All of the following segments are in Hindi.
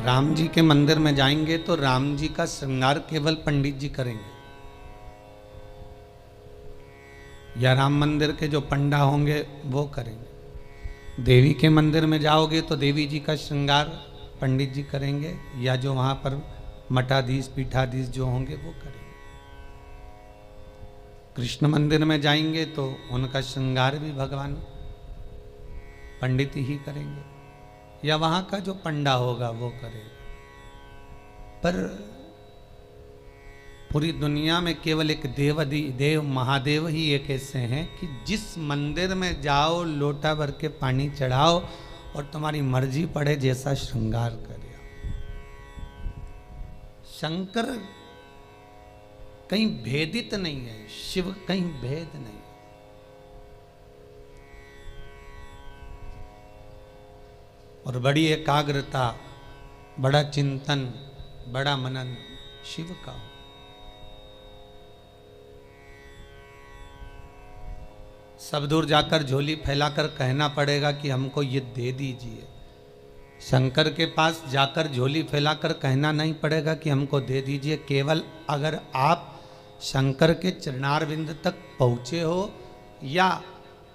राम जी के मंदिर में जाएंगे तो राम जी का श्रृंगार केवल पंडित जी करेंगे, या राम मंदिर के जो पंडा होंगे वो करेंगे। देवी के मंदिर में जाओगे तो देवी जी का श्रृंगार पंडित जी करेंगे, या जो वहां पर मठाधीश पीठाधीश जो होंगे वो करेंगे। कृष्ण मंदिर में जाएंगे तो उनका श्रृंगार भी भगवान पंडित ही करेंगे, या वहां का जो पंडा होगा वो करेगा। पर पूरी दुनिया में केवल एक देव महादेव ही एक ऐसे हैं कि जिस मंदिर में जाओ लोटा भर के पानी चढ़ाओ और तुम्हारी मर्जी पड़े जैसा श्रृंगार करे। शंकर कहीं भेदित नहीं है, शिव कहीं भेद नहीं। और बड़ी एकाग्रता, बड़ा चिंतन, बड़ा मनन शिव का हो। सब दूर जाकर झोली फैलाकर कहना पड़ेगा कि हमको ये दे दीजिए। शंकर के पास जाकर झोली फैलाकर कहना नहीं पड़ेगा कि हमको दे दीजिए। केवल अगर आप शंकर के चरणारविंद तक पहुँचे हो या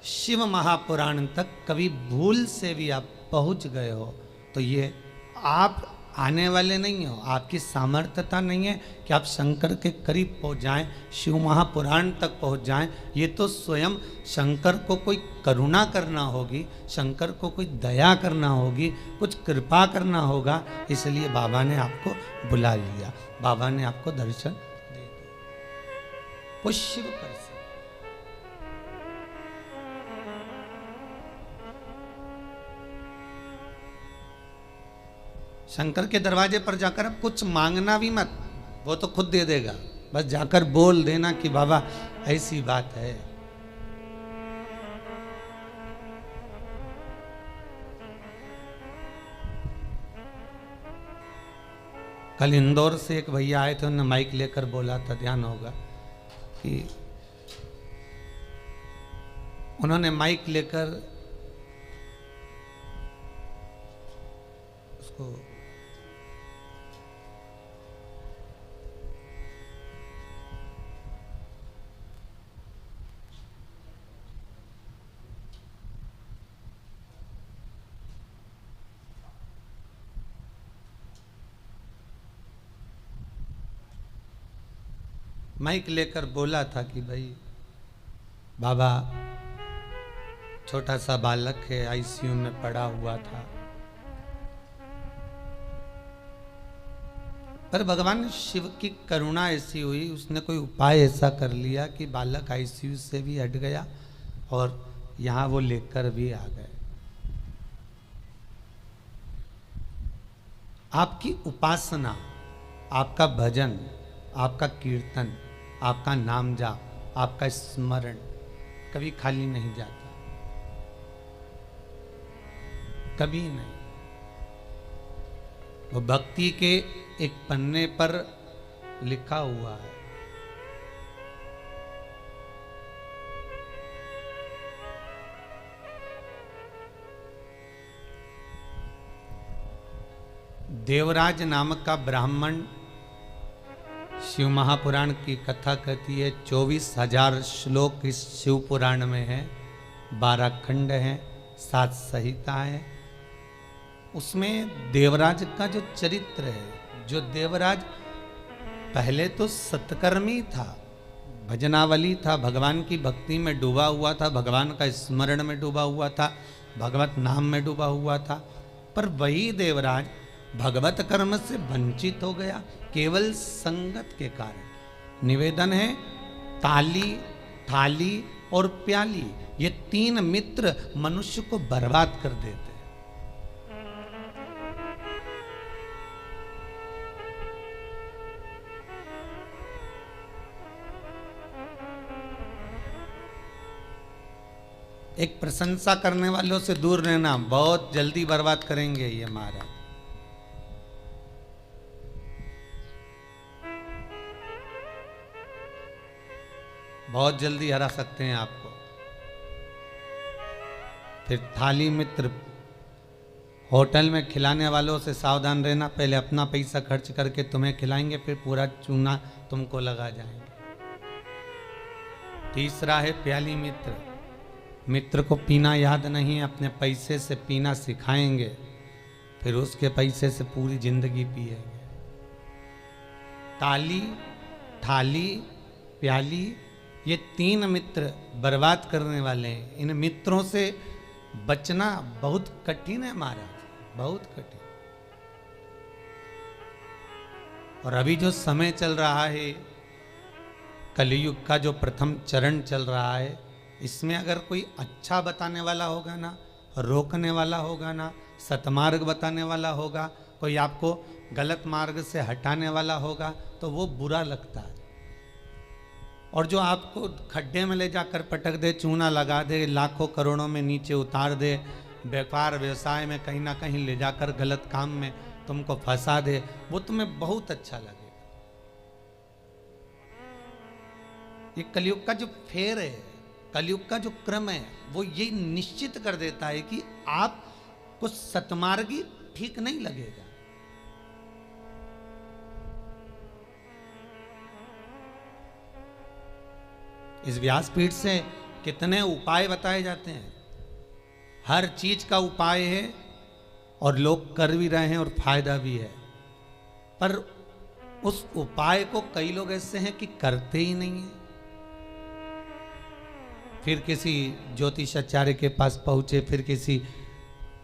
शिव महापुराण तक कभी भूल से भी आप पहुँच गए हो तो ये आप आने वाले नहीं हो, आपकी सामर्थ्यता नहीं है कि आप शंकर के करीब पहुँच जाएं, शिव महापुराण तक पहुँच जाएं। ये तो स्वयं शंकर को कोई करुणा करना होगी, शंकर को कोई दया करना होगी, कुछ कृपा करना होगा। इसलिए बाबा ने आपको बुला लिया, बाबा ने आपको दर्शन दे दिया। वो शिव पर से शंकर के दरवाजे पर जाकर अब कुछ मांगना भी मत, वो तो खुद दे देगा। बस जाकर बोल देना कि बाबा ऐसी बात है। कल इंदौर से एक भैया आए थे, उन्होंने माइक लेकर बोला था, ध्यान होगा कि उन्होंने माइक लेकर उसको माइक लेकर बोला था कि भाई बाबा छोटा सा बालक है, आईसीयू में पड़ा हुआ था, पर भगवान शिव की करुणा ऐसी हुई, उसने कोई उपाय ऐसा कर लिया कि बालक आईसीयू से भी हट गया और यहाँ वो लेकर भी आ गए। आपकी उपासना, आपका भजन, आपका कीर्तन, आपका नाम जाप, आपका स्मरण कभी खाली नहीं जाता, कभी नहीं। वो भक्ति के एक पन्ने पर लिखा हुआ है। देवराज नामक का ब्राह्मण शिव महापुराण की कथा कहती है। 24,000 श्लोक इस शिव पुराण में है, 12 खंड हैं, 7 संहिता है। उसमें देवराज का जो चरित्र है, जो देवराज पहले तो सत्कर्मी था, भजनावली था, भगवान की भक्ति में डूबा हुआ था, भगवान का स्मरण में डूबा हुआ था, भगवत नाम में डूबा हुआ था। पर वही देवराज भगवत कर्म से वंचित हो गया केवल संगत के कारण। निवेदन है, ताली, थाली और प्याली, ये 3 मित्र मनुष्य को बर्बाद कर देते हैं। एक प्रशंसा करने वालों से दूर रहना, बहुत जल्दी बर्बाद करेंगे ये महाराज। बहुत जल्दी हरा सकते हैं आपको। फिर थाली मित्र होटल में खिलाने वालों से सावधान रहना, पहले अपना पैसा खर्च करके तुम्हें खिलाएंगे, फिर पूरा चूना तुमको लगा जाएंगे। तीसरा है प्याली मित्र। मित्र को पीना याद नहीं, अपने पैसे से पीना सिखाएंगे, फिर उसके पैसे से पूरी जिंदगी पिएंगे। ताली, थाली, प्याली, ये तीन मित्र बर्बाद करने वाले हैं। इन मित्रों से बचना बहुत कठिन है महाराज, बहुत कठिन। और अभी जो समय चल रहा है, कलयुग का जो प्रथम चरण चल रहा है, इसमें अगर कोई अच्छा बताने वाला होगा ना, रोकने वाला होगा ना, सतमार्ग बताने वाला होगा, कोई आपको गलत मार्ग से हटाने वाला होगा, तो वो बुरा लगता है। और जो आपको खड्डे में ले जाकर पटक दे, चूना लगा दे, लाखों करोड़ों में नीचे उतार दे, व्यापार व्यवसाय में कहीं ना कहीं ले जाकर गलत काम में तुमको फंसा दे, वो तुम्हें बहुत अच्छा लगेगा। ये कलयुग का जो फेर है, कलयुग का जो क्रम है, वो ये निश्चित कर देता है कि आपको सतमार्गी ठीक नहीं लगेगा। इस व्यासपीठ से कितने उपाय बताए जाते हैं, हर चीज का उपाय है और लोग कर भी रहे हैं और फायदा भी है, पर उस उपाय को कई लोग ऐसे हैं कि करते ही नहीं है। फिर किसी ज्योतिषाचार्य के पास पहुंचे, फिर किसी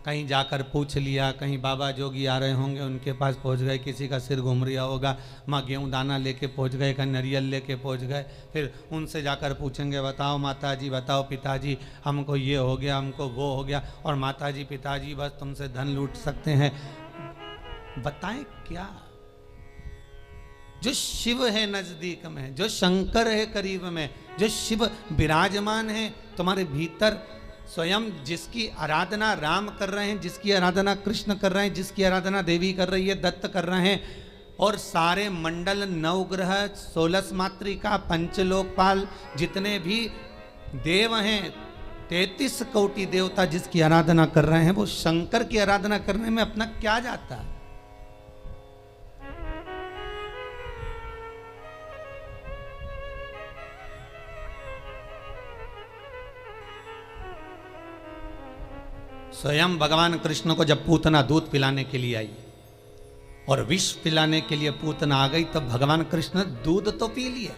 कहीं जाकर पूछ लिया, कहीं बाबा जोगी आ रहे होंगे उनके पास पहुंच गए, किसी का सिर घूम रहा होगा, माँ गेहूँ दाना लेके पहुंच गए, कहीं नारियल लेके पहुंच गए, फिर उनसे जाकर पूछेंगे, बताओ माताजी, बताओ पिताजी, हमको ये हो गया, हमको वो हो गया, और माताजी पिताजी बस तुमसे धन लूट सकते हैं। बताएं क्या? जो शिव है नजदीक में, जो शंकर है करीब में, जो शिव विराजमान है तुम्हारे भीतर, स्वयं जिसकी आराधना राम कर रहे हैं, जिसकी आराधना कृष्ण कर रहे हैं, जिसकी आराधना देवी कर रही है, दत्त कर रहे हैं, और सारे मंडल, नवग्रह, 16 मातृका, पंचलोकपाल, जितने भी देव हैं, 33 कोटि देवता जिसकी आराधना कर रहे हैं, वो शंकर की आराधना करने में अपना क्या जाता है? स्वयं भगवान कृष्ण को जब पूतना दूध पिलाने के लिए आई और विष पिलाने के लिए पूतना आ गई, तब भगवान कृष्ण दूध तो पी लिया,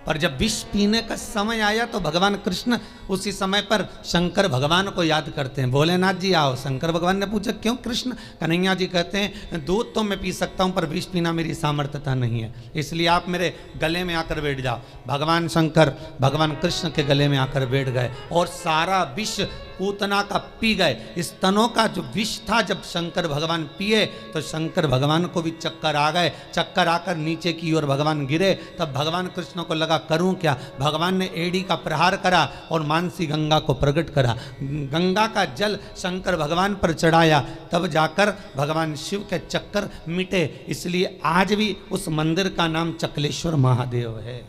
पर जब विष पीने का समय आया तो भगवान कृष्ण उसी समय पर शंकर भगवान को याद करते हैं। भोलेनाथ जी आओ। शंकर भगवान ने पूछा क्यों कृष्ण? कन्हैया जी कहते हैं दूध तो मैं पी सकता हूं, पर विष पीना मेरी सामर्थ्यता नहीं है, इसलिए आप मेरे गले में आकर बैठ जाओ। भगवान शंकर भगवान कृष्ण के गले में आकर बैठ गए और सारा विष पूतना का पी गए। स्तनों का जो विष था जब शंकर भगवान पिए तो शंकर भगवान को भी चक्कर आ गए। चक्कर आकर नीचे की ओर भगवान गिरे। तब भगवान कृष्ण को लगा करूं क्या? भगवान ने एड़ी का प्रहार करा और मानसी गंगा को प्रकट करा। गंगा का जल शंकर भगवान पर चढ़ाया, तब जाकर भगवान शिव के चक्कर मिटे। इसलिए आज भी उस मंदिर का नाम चकलेश्वर महादेव है।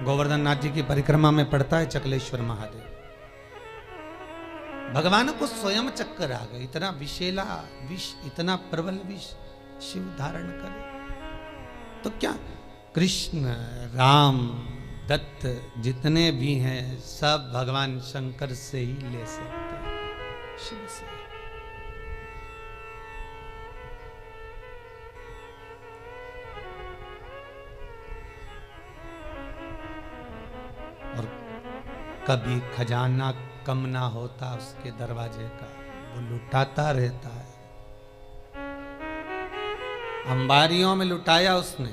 गोवर्धन नाथ जी की परिक्रमा में पड़ता है चकलेश्वर महादेव। भगवान को स्वयं चक्कर आ गए। इतना विषैला विष, इतना प्रबल विष शिव धारण करे तो क्या? कृष्ण, राम, दत्त जितने भी हैं सब भगवान शंकर से ही ले सकते हैं, शिव से। और कभी खजाना कम ना होता उसके दरवाजे का, वो लुटाता रहता है। अंबारियों में लुटाया उसने।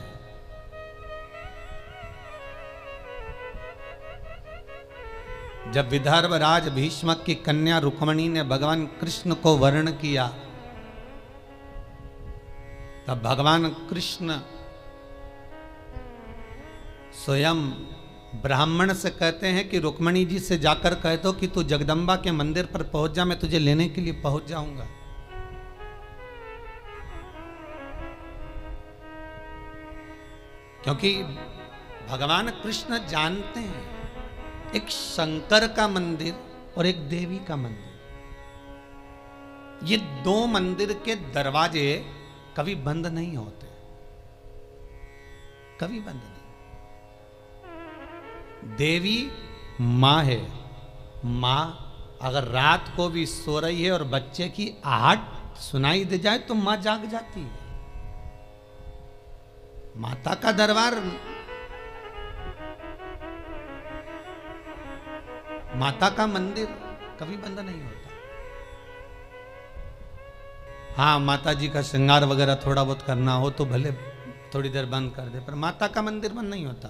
जब विदर्भ राज भीष्मक की कन्या रुक्मणी ने भगवान कृष्ण को वर्ण किया, तब भगवान कृष्ण स्वयं ब्राह्मण से कहते हैं कि रुक्मणी जी से जाकर कह दो कि तू जगदम्बा के मंदिर पर पहुंच जा, मैं तुझे लेने के लिए पहुंच जाऊंगा। क्योंकि भगवान कृष्ण जानते हैं एक शंकर का मंदिर और एक देवी का मंदिर, ये दो मंदिर के दरवाजे कभी बंद नहीं होते, कभी बंद नहीं। देवी मां है, मां अगर रात को भी सो रही है और बच्चे की आहट सुनाई दे जाए तो मां जाग जाती है। माता का दरबार, माता का मंदिर कभी बंद नहीं होता। हाँ, माता जी का श्रृंगार वगैरह थोड़ा बहुत करना हो तो भले थोड़ी देर बंद कर दे, पर माता का मंदिर बंद नहीं होता।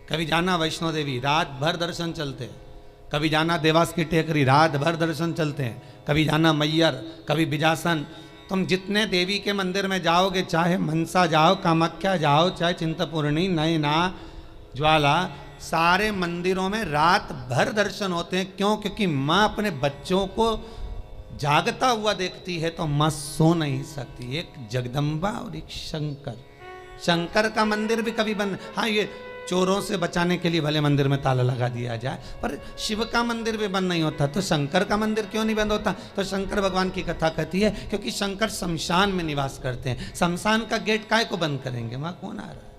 कभी जाना वैष्णो देवी, रात भर दर्शन चलते हैं। कभी जाना देवास की टेकरी, रात भर दर्शन चलते हैं। कभी जाना मैयर, कभी बिजासन। तुम जितने देवी के मंदिर में जाओगे, चाहे मनसा जाओ, कामाख्या जाओ, चाहे चिंतपूर्णी, नैना, ज्वाला, सारे मंदिरों में रात भर दर्शन होते हैं। क्यों? क्योंकि माँ अपने बच्चों को जागता हुआ देखती है तो माँ सो नहीं सकती। एक जगदम्बा और एक शंकर। शंकर का मंदिर भी कभी बंद, हाँ ये चोरों से बचाने के लिए भले मंदिर में ताला लगा दिया जाए, पर शिव का मंदिर भी बंद नहीं होता। तो शंकर का मंदिर क्यों नहीं बंद होता? तो शंकर भगवान की कथा कहती है क्योंकि शंकर शमशान में निवास करते हैं। शमशान का गेट काहे को बंद करेंगे? वहां कौन आ रहा है?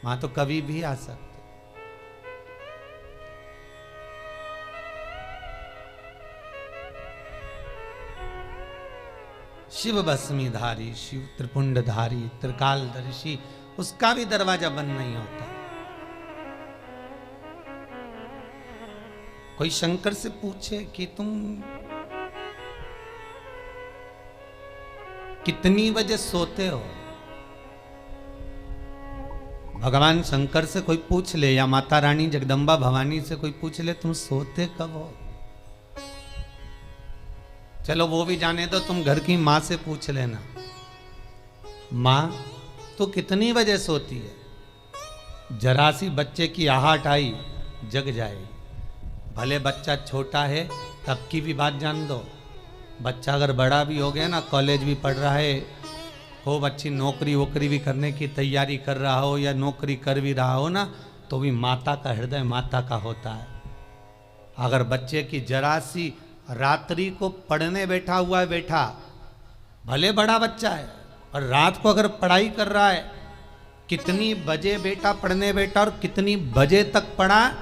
वहां तो कभी भी आ सकते। शिव भस्मीधारी, शिव त्रिपुंडधारी, त्रिकालदर्शी, उसका भी दरवाजा बंद नहीं होता। कोई शंकर से पूछे कि तुम कितनी बजे सोते हो? भगवान शंकर से कोई पूछ ले या माता रानी जगदम्बा भवानी से कोई पूछ ले तुम सोते कब हो? चलो वो भी जाने दो, तुम घर की मां से पूछ लेना, मां तो कितनी बजे सोती है? जरा सी बच्चे की आहट आई जग जाएगी। भले बच्चा छोटा है तब की भी बात जान दो। बच्चा अगर बड़ा भी हो गया ना, कॉलेज भी पढ़ रहा है, खूब अच्छी नौकरी वोकरी भी करने की तैयारी कर रहा हो या नौकरी कर भी रहा हो ना, तो भी माता का हृदय माता का होता है। अगर बच्चे की जरा सी रात्रि को पढ़ने बैठा हुआ है, बैठा भले बड़ा बच्चा है और रात को अगर पढ़ाई कर रहा है, कितनी बजे बेटा पढ़ने बैठा और कितनी बजे तक पढ़ा,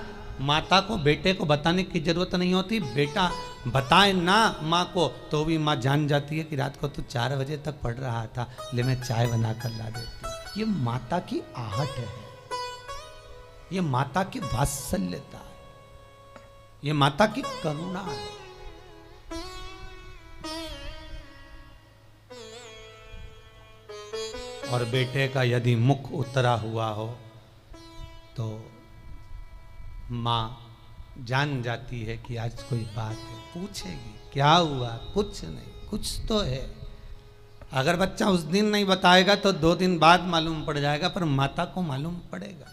माता को बेटे को बताने की जरूरत नहीं होती। बेटा बताए ना माँ को तो भी माँ जान जाती है कि रात को तू 4 बजे तक पढ़ रहा था, ले मैं चाय बना कर ला देती। ये माता की आहट है, ये माता की वात्सल्यता है, ये माता की करुणा है। और बेटे का यदि मुख उतरा हुआ हो तो माँ जान जाती है कि आज कोई बात है, पूछेगी क्या हुआ, कुछ नहीं, कुछ तो है। अगर बच्चा उस दिन नहीं बताएगा तो 2 दिन बाद मालूम पड़ जाएगा, पर माता को मालूम पड़ेगा।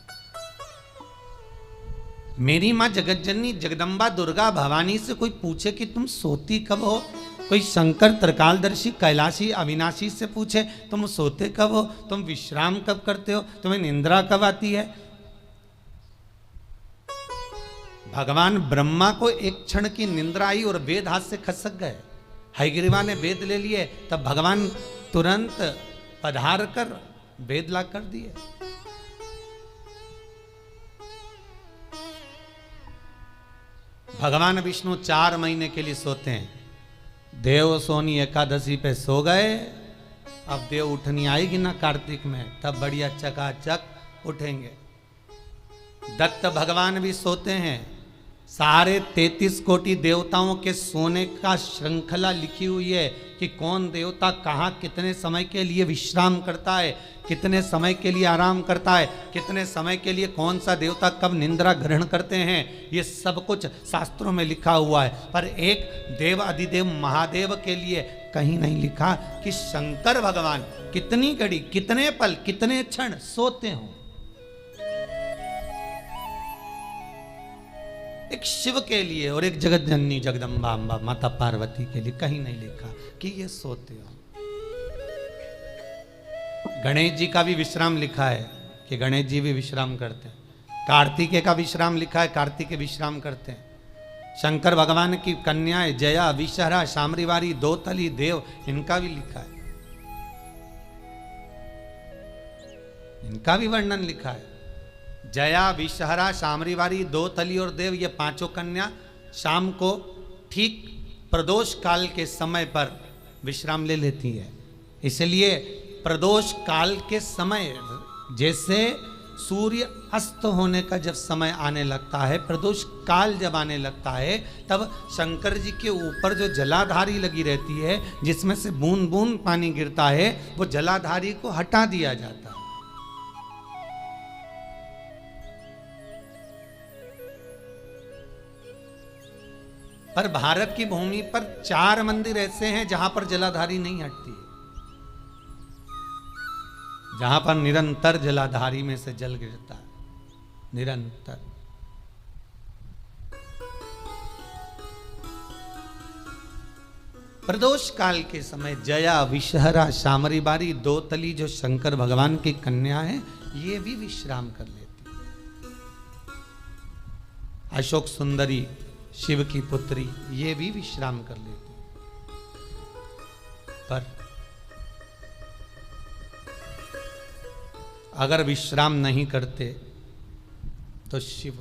मेरी माँ जगतजननी जगदम्बा दुर्गा भवानी से कोई पूछे कि तुम सोती कब हो, कोई शंकर त्रिकालदर्शी कैलाशी अविनाशी से पूछे तुम सोते कब हो, तुम विश्राम कब करते हो, तुम्हें निंद्रा कब आती है। भगवान ब्रह्मा को एक क्षण की निंद्रा आई और वेद हाथ से खसक गए। हयग्रीवा ने वेद ले लिए, तब भगवान तुरंत पधार कर वेद ला कर दिए। भगवान विष्णु 4 महीने के लिए सोते हैं। देव सोनी एकादशी पे सो गए, अब देव उठनी आएगी ना कार्तिक में, तब बढ़िया चकाचक उठेंगे। दत्त भगवान भी सोते हैं। सारे 33 कोटि देवताओं के सोने का श्रृंखला लिखी हुई है कि कौन देवता कहाँ कितने समय के लिए विश्राम करता है, कितने समय के लिए आराम करता है, कितने समय के लिए कौन सा देवता कब निंद्रा ग्रहण करते हैं, ये सब कुछ शास्त्रों में लिखा हुआ है। पर एक देव अधिदेव महादेव के लिए कहीं नहीं लिखा कि शंकर भगवान कितनी घड़ी, कितने पल, कितने क्षण सोते हों। एक शिव के लिए और एक जगत जननी जगदम्बा अम्बा माता पार्वती के लिए कहीं नहीं लिखा कि ये सोते हो। गणेश जी का भी विश्राम लिखा है कि गणेश जी भी विश्राम करते हैं। कार्तिकेय का विश्राम लिखा है, कार्तिकेय विश्राम करते हैं। शंकर भगवान की कन्याएं जया, विषहरा, शामरीवारी, दोतली, देव, इनका भी लिखा है, इनका भी वर्णन लिखा है। जया, विषहरा, शामरीवारी, दोतली और देव, ये पांचों कन्या शाम को ठीक प्रदोष काल के समय पर विश्राम ले लेती है। इसलिए प्रदोष काल के समय, जैसे सूर्य अस्त होने का जब समय आने लगता है, प्रदोष काल जब आने लगता है, तब शंकर जी के ऊपर जो जलाधारी लगी रहती है, जिसमें से बूंद बूंद पानी गिरता है, वो जलाधारी को हटा दिया जाता है। पर भारत की भूमि पर 4 मंदिर ऐसे हैं जहां पर जलाधारी नहीं हटती, जहां पर निरंतर जलाधारी में से जल गिरता है, निरंतर। प्रदोष काल के समय जया, विषहरा, शामरीवारी, दोतली जो शंकर भगवान की कन्या है, ये भी विश्राम कर लेती है। अशोक सुंदरी, शिव की पुत्री, ये भी विश्राम कर लेती। पर अगर विश्राम नहीं करते तो शिव,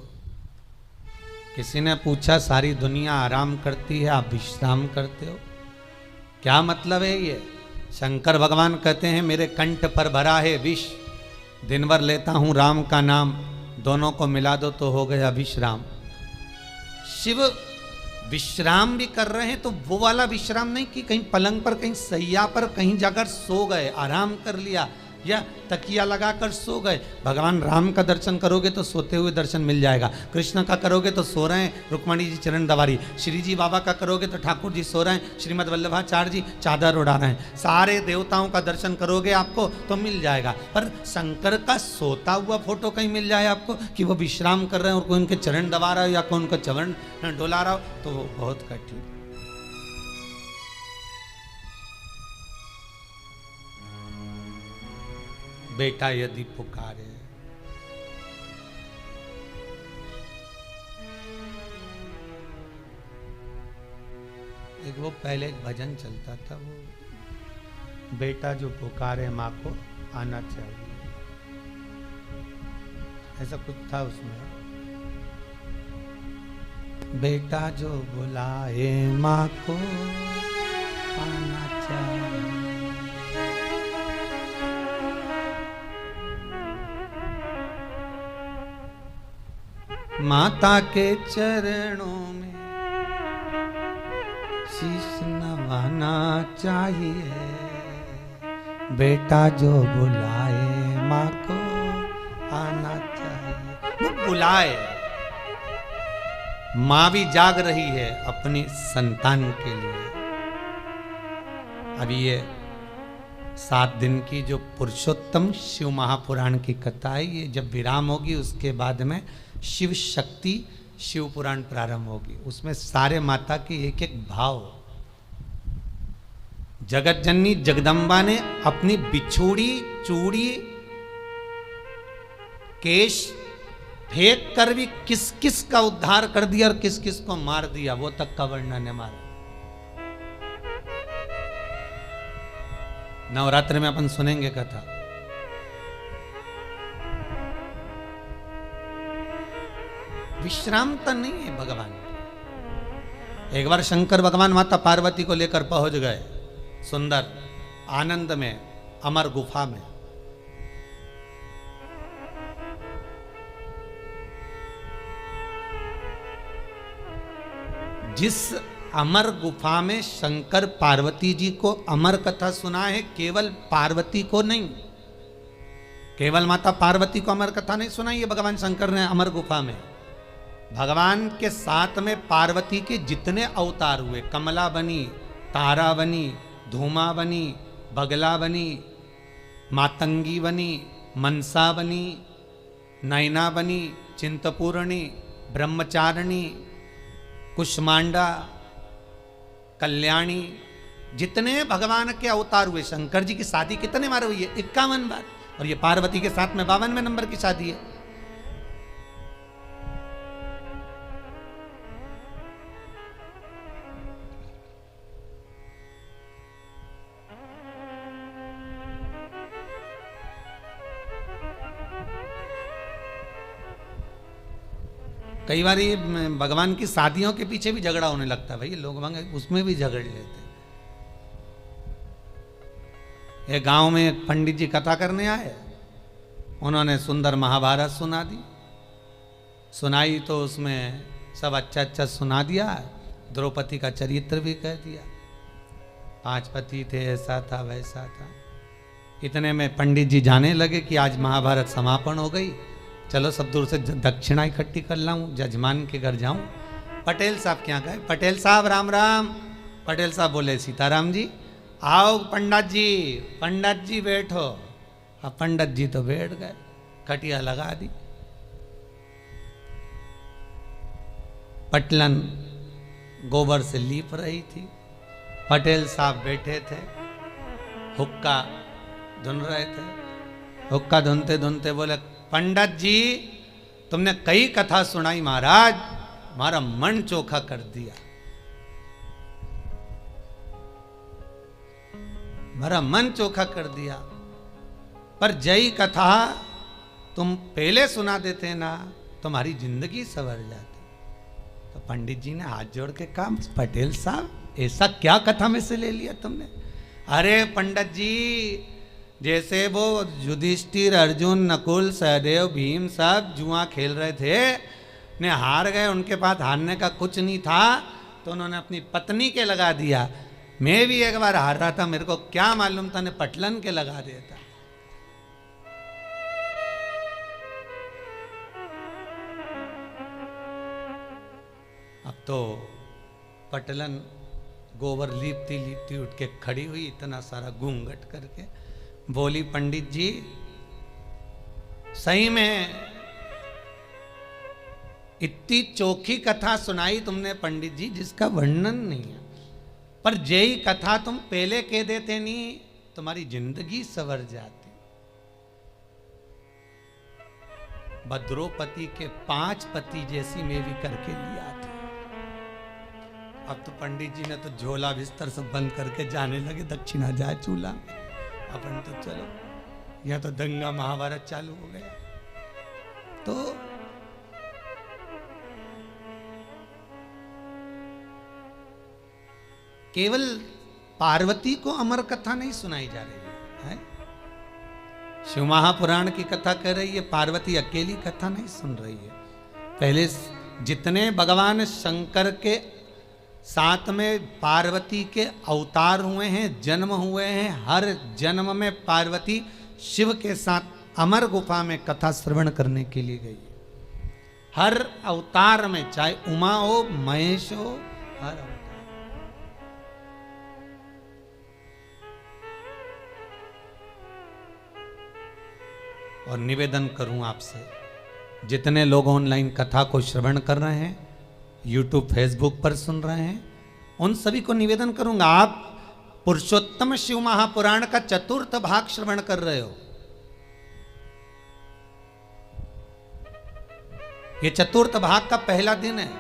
किसी ने पूछा सारी दुनिया आराम करती है, आप विश्राम करते हो, क्या मतलब है ये? शंकर भगवान कहते हैं मेरे कंठ पर भरा है विष, दिन भर लेता हूं राम का नाम, दोनों को मिला दो तो हो गया विश्राम। शिव विश्राम भी कर रहे हैं तो वो वाला विश्राम नहीं कि कहीं पलंग पर, कहीं सैया पर, कहीं जाकर सो गए, आराम कर लिया, या तकिया लगाकर सो गए। भगवान राम का दर्शन करोगे तो सोते हुए दर्शन मिल जाएगा, कृष्ण का करोगे तो सो रहे हैं रुक्मणी जी चरण दबारी, श्री जी बाबा का करोगे तो ठाकुर जी सो रहे हैं, श्रीमद वल्लभाचार्य जी चादर उड़ा रहे हैं, सारे देवताओं का दर्शन करोगे आपको तो मिल जाएगा। पर शंकर का सोता हुआ फोटो कहीं मिल जाए आपको कि वो विश्राम कर रहे हैं और कोई उनके चरण दबा रहा हो या कोई उनका चरण डोला रहा हो, तो वो बहुत कठिन। बेटा यदि पुकारे, एक वो पहले एक भजन चलता था, वो बेटा जो पुकारे माँ को आना चाहिए, ऐसा कुछ था उसमें। बेटा जो बुलाए माँ को आना चाहिए, माता के चरणों में शीश नवाना चाहिए, बेटा जो बुलाए माँ को आना चाहिए। वो बुलाए, माँ भी जाग रही है अपनी संतान के लिए। अभी ये 7 दिन की जो पुरुषोत्तम शिव महापुराण की कथा है, ये जब विराम होगी उसके बाद में शिव शक्ति शिव पुराण प्रारंभ होगी। उसमें सारे माता के एक एक भाव, जगत जननी जगदम्बा ने अपनी बिछोड़ी चूड़ी केश फेंक कर भी किस किस का उद्धार कर दिया और किस किस को मार दिया, वो तक का वर्णन है मारा। नवरात्र में अपन सुनेंगे कथा। विश्रामता नहीं है भगवान। एक बार शंकर भगवान माता पार्वती को लेकर पहुंच गए सुंदर आनंद में, अमर गुफा में। जिस अमर गुफा में शंकर पार्वती जी को अमर कथा सुना है, केवल पार्वती को नहीं, केवल माता पार्वती को अमर कथा नहीं सुनाई है भगवान शंकर ने अमर गुफा में। भगवान के साथ में पार्वती के जितने अवतार हुए, कमला बनी, तारा बनी, धूमा बनी, बगला बनी, मातंगी बनी, मनसा बनी, नैना बनी, चिंतपूर्णी, ब्रह्मचारिणी, कुष्मांडा, कल्याणी, जितने भगवान के अवतार हुए। शंकर जी की शादी कितने बार हुई है? 51 बार। और ये पार्वती के साथ में 52वें नंबर की शादी है। कई बार ये भगवान की शादियों के पीछे भी झगड़ा होने लगता है, भाई लोग उसमें भी झगड़ लेते। एक गांव में एक पंडित जी कथा करने आए, उन्होंने सुंदर महाभारत सुना दी, सुनाई तो उसमें सब अच्छा अच्छा सुना दिया, द्रौपदी का चरित्र भी कह दिया, 5 पति थे, ऐसा था वैसा था। इतने में पंडित जी जाने लगे कि आज महाभारत समापन हो गई, चलो सब दूर से दक्षिणा इकट्ठी कर लाऊं, जजमान के घर जाऊं। पटेल साहब क्या गए, पटेल साहब राम राम। पटेल साहब बोले सीताराम जी। आओ पंडित जी बैठो। अब पंडित जी तो बैठ गए, खटिया लगा दी, पटलन गोबर से लीप रही थी, पटेल साहब बैठे थे, हुक्का धुन रहे थे। हुक्का धुनते धुनते बोले, पंडित जी तुमने कई कथा सुनाई महाराज, हमारा मन चोखा कर दिया, हमारा मन चोखा कर दिया, पर जय कथा तुम पहले सुना देते ना, तुम्हारी जिंदगी संवर जाती। तो पंडित जी ने हाथ जोड़ के कहा, पटेल साहब ऐसा क्या कथा में से ले लिया तुमने? अरे पंडित जी, जैसे वो युधिष्ठिर, अर्जुन, नकुल, सहदेव, भीम सब जुआ खेल रहे थे, ने हार गए, उनके पास हारने का कुछ नहीं था, तो उन्होंने अपनी पत्नी के लगा दिया। मैं भी एक बार हार रहा था, मेरे को क्या मालूम था, ने पटलन के लगा दिया था। अब तो पटलन गोबर लीपती लीपती उठ के खड़ी हुई, इतना सारा घूंघट करके बोली, पंडित जी सही में इतनी चोखी कथा सुनाई तुमने पंडित जी, जिसका वर्णन नहीं है, पर जय कथा तुम पहले कह देते नहीं, तुम्हारी जिंदगी संवर जाती। द्रौपदी के 5 पति जैसी मैं भी करके लिया थी। अब तो पंडित जी ने तो झोला बिस्तर सब बंद करके जाने लगे, दक्षिणा जाए चूल्हा में, अपन तो चलो, यह तो दंगा महाभारत चालू हो गया। तो केवल पार्वती को अमर कथा नहीं सुनाई जा रही है, शिव महापुराण की कथा कह रही है, पार्वती अकेली कथा नहीं सुन रही है। पहले जितने भगवान शंकर के साथ में पार्वती के अवतार हुए हैं, जन्म हुए हैं, हर जन्म में पार्वती शिव के साथ अमर गुफा में कथा श्रवण करने के लिए गई। हर अवतार में, चाहे उमा हो, महेश हो, हर अवतार। और निवेदन करूं आपसे, जितने लोग ऑनलाइन कथा को श्रवण कर रहे हैं, यूट्यूब फेसबुक पर सुन रहे हैं, उन सभी को निवेदन करूंगा, आप पुरुषोत्तम शिव महापुराण का 4th भाग श्रवण कर रहे हो। ये 4th भाग का पहला दिन है।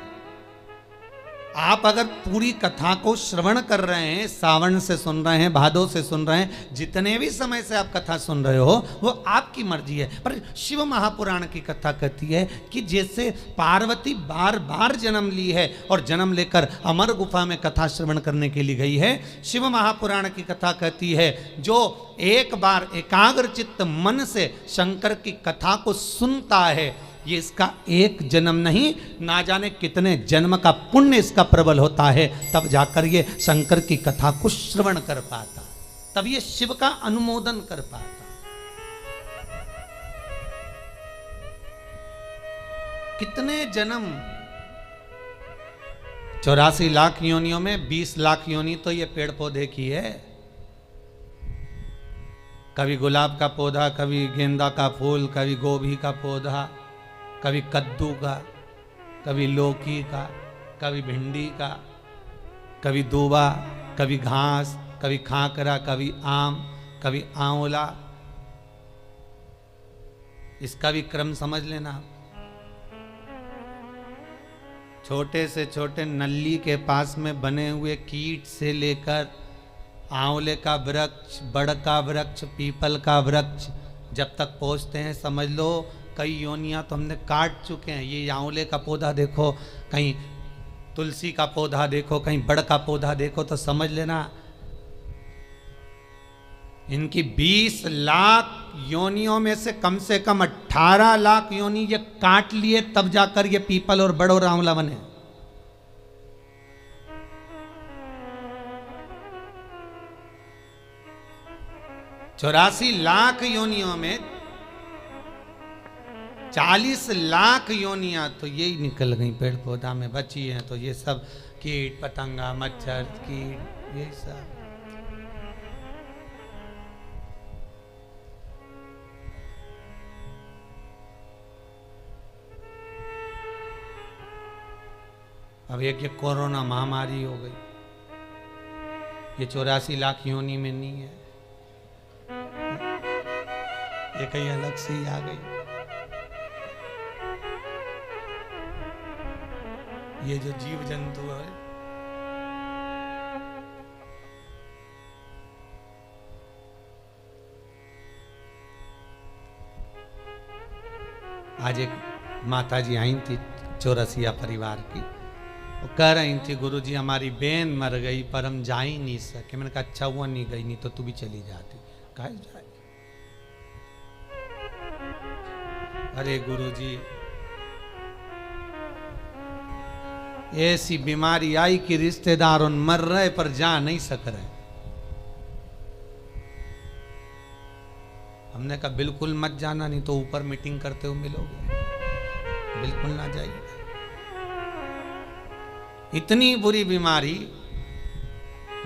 आप अगर पूरी कथा को श्रवण कर रहे हैं, सावन से सुन रहे हैं, भादो से सुन रहे हैं, जितने भी समय से आप कथा सुन रहे हो, वो आपकी मर्जी है। पर शिव महापुराण की कथा कहती है कि जैसे पार्वती बार बार जन्म ली है और जन्म लेकर अमर गुफा में कथा श्रवण करने के लिए गई है, शिव महापुराण की कथा कहती है जो एक बार एकाग्र चित्त मन से शंकर की कथा को सुनता है, ये इसका एक जन्म नहीं, ना जाने कितने जन्म का पुण्य इसका प्रबल होता है, तब जाकर ये शंकर की कथा को श्रवण कर पाता, तब ये शिव का अनुमोदन कर पाता। कितने जन्म, 84 लाख योनियों में 20 लाख योनि तो ये पेड़ पौधे की है। कभी गुलाब का पौधा, कभी गेंदा का फूल, कभी गोभी का पौधा, कभी कद्दू का, कभी लौकी का, कभी भिंडी का, कभी दूबा, कभी घास, कभी खाकरा, कभी आम, कभी आंवला। इसका भी क्रम समझ लेना। छोटे से छोटे नल्ली के पास में बने हुए कीट से लेकर आंवले का वृक्ष, बड़ का वृक्ष, पीपल का वृक्ष जब तक पहुंचते हैं, समझ लो कई योनियां तो हमने काट चुके हैं। ये आंवले का पौधा देखो, कहीं तुलसी का पौधा देखो, कहीं बड़ का पौधा देखो, तो समझ लेना इनकी 20 लाख योनियों में से कम 18 लाख योनि ये काट लिए, तब जाकर ये पीपल और बड़ और आंवला बने। चौरासी लाख योनियों में 40 लाख योनियां तो यही निकल गई पेड़ पौधा में बची हैं। तो ये सब कीट पतंगा मच्छर कीट ये सब। अब एक ये कोरोना महामारी हो गई, ये 84 लाख योनि में नहीं है, ये कहीं अलग से ही आ गई। ये जो जीव जंतु है, आज एक माता जी आई थी चौरसिया परिवार की, वो कह रही थी गुरुजी हमारी बहन मर गई पर हम जा ही नहीं सके। मैंने कहा अच्छा हुआ नहीं गई, नहीं तो तू भी चली जाती। कहा जाए, अरे गुरुजी ऐसी बीमारी आई कि रिश्तेदार उन मर रहे पर जा नहीं सक रहे। हमने कहा बिल्कुल मत जाना, नहीं तो ऊपर मीटिंग करते हुए मिलोगे, बिल्कुल ना जाइए। इतनी बुरी बीमारी,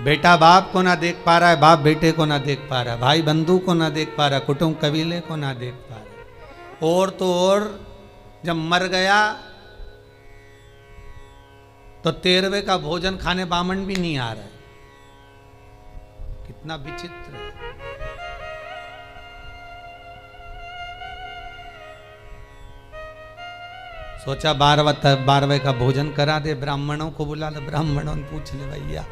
बेटा बाप को ना देख पा रहा है, बाप बेटे को ना देख पा रहा है, भाई बंधु को ना देख पा रहा, कुटुंब कबीले को ना देख पा रहा। और तो और जब मर गया तो 13वें का भोजन खाने बामन भी नहीं आ रहा है। कितना विचित्र है। सोचा 12वें का भोजन करा दे, ब्राह्मणों को बुला ले, ब्राह्मणों ने पूछ ले भैया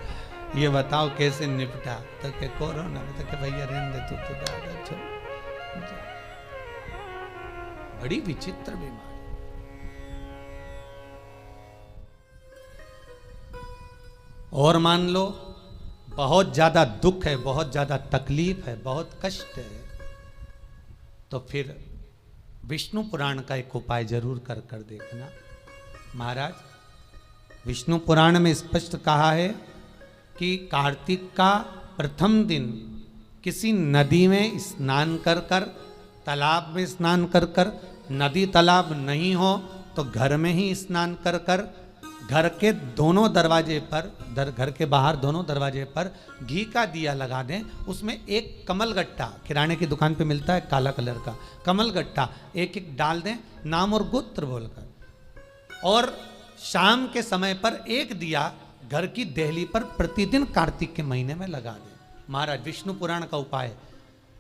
ये बताओ कैसे निपटा, तो के कोरोना में, तो के भैया रहने दे तू तो दादा छोड़। बड़ी विचित्र बीमारी। और मान लो बहुत ज्यादा दुख है, बहुत ज्यादा तकलीफ है, बहुत कष्ट है, तो फिर विष्णु पुराण का एक उपाय जरूर कर देखना। महाराज विष्णु पुराण में स्पष्ट कहा है कि कार्तिक का प्रथम दिन किसी नदी में स्नान कर कर, तालाब में स्नान कर कर, नदी तालाब नहीं हो तो घर में ही स्नान कर कर, घर के दोनों दरवाजे पर, घर के बाहर दोनों दरवाजे पर घी का दिया लगा दें। उसमें एक कमल गट्टा, किराने की दुकान पे मिलता है काला कलर का कमल गट्टा, एक एक डाल दें नाम और गोत्र बोलकर। और शाम के समय पर एक दिया घर की देहली पर प्रतिदिन कार्तिक के महीने में लगा दें। महाराज विष्णु पुराण का उपाय।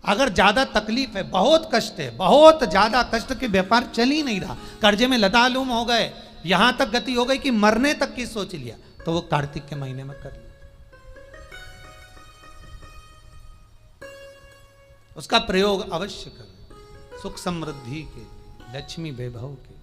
अगर ज्यादा तकलीफ है, बहुत कष्ट है, बहुत ज्यादा कष्ट के व्यापार चल ही नहीं रहा, कर्जे में लतालूम हो गए, यहां तक गति हो गई कि मरने तक की सोच लिया, तो वो कार्तिक के महीने में कर लिया। उसका प्रयोग अवश्य करें, सुख समृद्धि के, लक्ष्मी वैभव के।